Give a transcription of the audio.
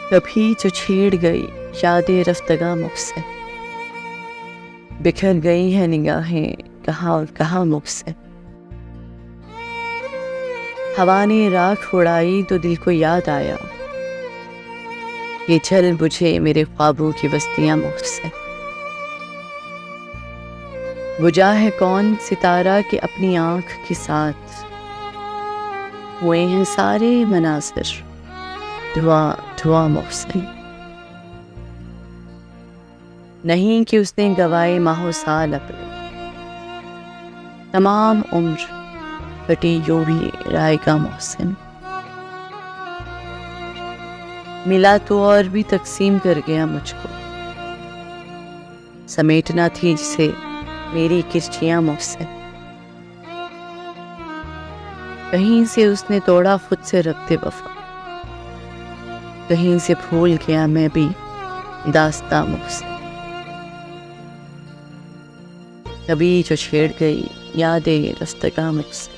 कभी जो छेड़ गई यादें रफ्तगा मुझसे, बिखर गई हैं निगाहें कहाँ और कहाँ मुझसे। हवा ने राख उड़ाई तो दिल को याद आया, ये जल बुझे मेरे ख्वाबों की बस्तियां मुझसे। बुझा है कौन सितारा कि अपनी आंख के साथ हुए हैं सारे मनासिर धुआं धुआं मुझसे। नहीं कि उसने गवाए माहो साल अपने, तमाम उम्र कटी यूं ही रायगा मोहसिन। मिला तो और भी तकसीम कर गया मुझको, समेटना थी जिसे मेरी किरचियां मुझसे। कहीं से उसने तोड़ा खुद से रब्ते वफा, कहीं से भूल गया मैं भी दास्तां मुझसे। कभी जो छेड़ गई यादें रफ्तगा मुझसे।